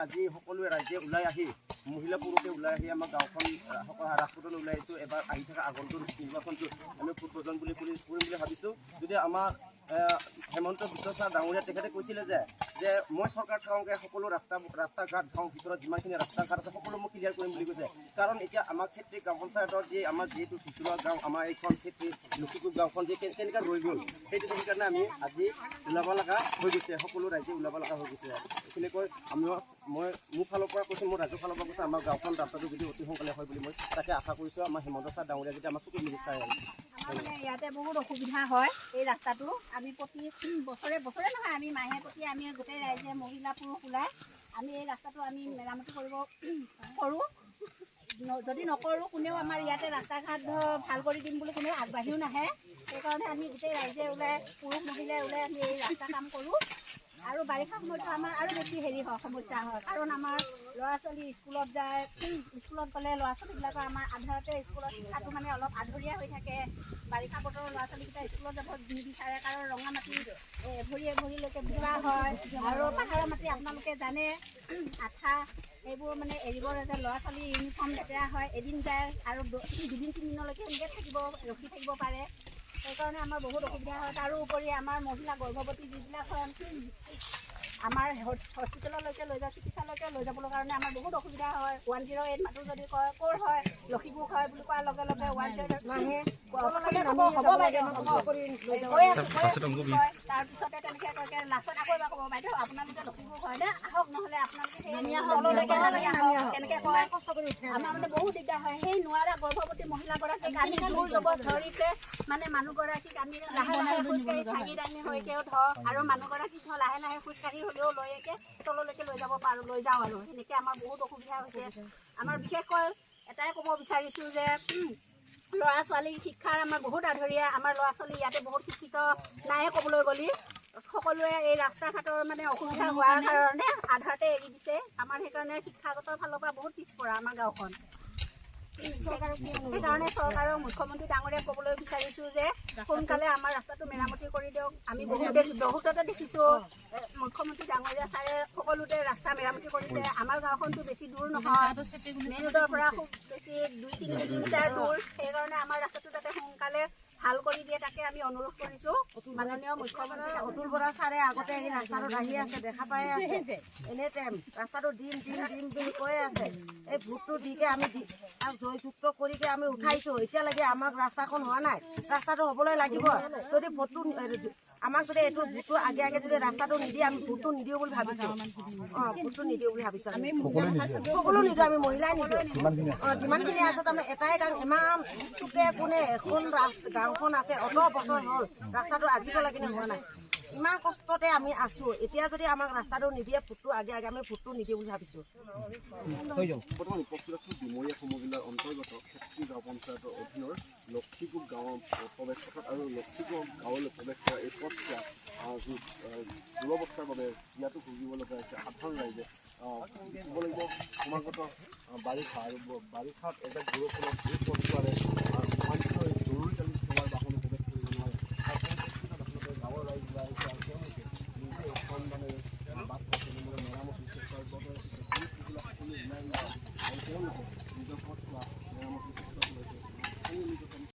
আজি সকলোৱে ৰাইজে ওলাই আহি মহিলা পুৰুষে ওলাই আহি আমাৰ গাঁওখন সকলো ৰাজপথলৈ ওলাই আহিছোঁ। এবাৰ আহি থকা আগন্তুক নিৰ্বাচনটো আমি ভোটপ্ৰদান কৰিম বুলি ভাবিছোঁ। যদি আমাৰ হেমন্ত বিশ্ব ছাৰ ডাঙৰীয়া তেখেতে কৈছিলে যে মই চৰকাৰ থাকোঁতে সকলো ৰাস্তা ঘাট গাঁৱৰ ভিতৰত যিমানখিনি ৰাস্তা ঘাট আছে সকলো মই ক্লিয়াৰ কৰিম বুলি কৈছে। কাৰণ এতিয়া আমাৰ ক্ষেত্ৰী গাঁও পঞ্চায়তৰ যি আমাৰ যিহেতু ভিতৰুৱা গাঁও আমাৰ এইখন ক্ষেত্ৰী লক্ষীপুৰ গাঁওখন যে কেনেকৈ ৰৈ গ'ল সেইকাৰণে আমি আজি ওলাব লগা হৈ গৈছে। সকলো ৰাইজে ওলাব লগা হৈ গৈছে। এইখিনিকৈ মই মোৰ ফালৰ পৰা কৈছোঁ, মোৰ ৰাজ্যৰ ফালৰ পৰা কৈছোঁ, আমাৰ গাঁওখন ৰাস্তাটো যদি অতি সোনকালে হয় বুলি মই তাকে আশা কৰিছোঁ। আমাৰ হেমন্ত ছাৰ ডাঙৰীয়া যদি আমাৰ চকু মিলি চাই মানে ইয়াতে বহুত অসুবিধা হয় এই ৰাস্তাটো। আমি প্ৰতি বছৰে নহয়, আমি মাহে প্ৰতি আমি গোটেই ৰাইজে মহিলা পুৰুষ ওলাই আমি এই ৰাস্তাটো আমি মেৰামতি কৰোঁ। যদি নকৰোঁ কোনেও আমাৰ ইয়াতে ৰাস্তা ঘাট ভাল কৰি দিম বুলি কোনেও আগবাঢ়িও নাহে। সেইকাৰণে আমি গোটেই ৰাইজে ওলাই পুৰুষ মহিলাই ওলাই আমি এই ৰাস্তা কাম কৰোঁ। আৰু বাৰিষা সময়তো আমাৰ আৰু বেছি সমস্যা হয়, কাৰণ আমাৰ ল'ৰা ছোৱালী স্কুলত যায়। স্কুলত গ'লে ল'ৰা ছোৱালীবিলাকৰ আমাৰ আধাৰতে স্কুলত শিক্ষাটো মানে অলপ আধৰুৱা হৈ থাকে। বাৰিষা বতৰৰ ল'ৰা ছোৱালীকেইটা স্কুলত যাব নিবিচাৰে, কাৰণ ৰঙা মাটি ভৰিলৈকে বোকা হয়। আৰু পাহাৰৰ মাটি আপোনালোকে জানে আঠা এইবোৰ মানে এৰিব যে ল'ৰা ছোৱালী ইউনিফৰ্ম লেতেৰা হয়, এদিন যায় আৰু দুদিন তিনিদিনলৈকে এনেকৈ ৰখি থাকিব পাৰে। সেইকাৰণে আমাৰ বহুত অসুবিধা হয়। তাৰোপৰি আমাৰ মহিলা গৰ্ভৱতী যিবিলাক হয় আমাৰ হস্পিটেললৈকে লৈ যায়, চিকিৎসালয়কে লৈ যাবলৈ কাৰণে আমাৰ বহুত অসুবিধা হয়। 108 মাতো যদি কয় ক'ৰ হয় লক্ষীপুৰ হয় বুলি কোৱাৰ লগে লগে 108 নাহে। তাৰপিছতে তেনেকৈ কয় লাষ্টত আকৌ এবাৰ ক'ব বাইদেউ আপোনালোকে লক্ষীপুৰ হয় নে আহক, নহ'লে আপোনালোকে কেনেকৈ কয়। আমাৰ মানে বহুত দিগদাৰ হয়। সেই নোৱাৰা গৰ্ভৱতী মহিলাগৰাকীক আমি জোৰ জবৰদস্তিকে মানে মানুহগৰাকীক আমি লাহে লাহে খোজকাঢ়ি চাঙি দাঙি হৈকেও ধৰক আৰু মানুহগৰাকীক লাহে লাহে খোজকাঢ়ি হ'লেও লৈকে তললৈকে লৈ যাওঁ আৰু সেনেকৈ আমাৰ বহুত অসুবিধা হৈছে। আমাৰ বিশেষকৈ এটাই ক'ব বিচাৰিছোঁ যে ল'ৰা ছোৱালী শিক্ষাৰ আমাৰ বহুত আধৰুৱা। আমাৰ ল'ৰা ছোৱালী ইয়াতে বহুত শিক্ষিত নাই ক'বলৈ গ'লে। সকলোৱে এই ৰাস্তা ঘাটৰ মানে অসুবিধা হোৱাৰ কাৰণে আধাৰতে এৰি দিছে। আমাৰ সেইকাৰণে শিক্ষাগত ফালৰ পৰা বহুত পিছপৰা আমাৰ গাঁওখন। সেইকাৰণে চৰকাৰৰ মুখ্যমন্ত্ৰী ডাঙৰীয়াক ক'বলৈ বিচাৰিছোঁ যে সোনকালে আমাৰ ৰাস্তাটো মেৰামতি কৰি দিয়ক। আমি বহুততে দেখিছোঁ মুখ্যমন্ত্ৰী ডাঙৰীয়া ছাৰে সকলোতে ৰাস্তা মেৰামতি কৰিছে। আমাৰ গাঁওখনটো বেছি দূৰ নহয়, মেইন ৰোডৰ পৰা খুব বেছি 2-3 কিলোমিটাৰ দূৰ। সেইকাৰণে আমাৰ ৰাস্তাটো যাতে সোনকালে ভাল কৰি দিয়ে তাকে আমি অনুৰোধ কৰিছোঁ মাননীয় মুখ্যমন্ত্ৰী অতুল বৰা ছাৰে। আগতে এই ৰাস্তাটোত আহি আছে, দেখা পাই আছে, এনে টাইম ৰাস্তাটো দিম বুলি কৈ আছে। এই ভোটটো দিকে আমি জয়যুক্ত কৰিকে আমি উঠাইছোঁ। এতিয়ালৈকে আমাক ৰাস্তাখন হোৱা নাই, ৰাস্তাটো হ'বলৈ লাগিব। যদি ভোটটো আমাক যদি এইটো ভোটটো আগে যদি ৰাস্তাটো নিদিয়ে আমি ভোটটো নিদিওঁ বুলি ভাবিছোঁ। ভোটটো নিদিওঁ বুলি ভাবিছোঁ। আমি সকলো নিদিওঁ, আমি মহিলাই নিদিওঁ। যিমানখিনি আছে তাৰমানে এটাই গাঁও ইমান চুকে কোণে এখন গাঁওখন আছে, অত বছৰ হ'ল ৰাস্তাটো আজিলৈকে হোৱা নাই। ইমান কষ্টতে আমি আছোঁ। এতিয়া যদি আমাক ৰাস্তাটো নিদিয়ে ভোটটো আগে আমি ভোটটো নিদিওঁ বুলি ভাবিছোঁ। বৰ্তমান উপস্থিত আছোঁ ডিমৰীয়া সমজিলাৰ অন্তৰ্গত ক্ষেত্ৰী গাঁও পঞ্চায়তৰ অধীনৰ লক্ষীপুৰ গাঁৱৰ প্ৰৱেশ পথত আৰু লক্ষীপুৰ গাঁৱলৈ প্ৰৱেশ কৰা এই পথছোৱা যি দুৰৱস্থাৰ বাবে ইয়াতো ভুগিব লগা হৈছে সাধাৰণ ৰাইজে। ক'ব লাগিব সমাগত বাৰিষা আৰু বাৰিষাত এজাক বৰষুণত এই পথছোৱাৰে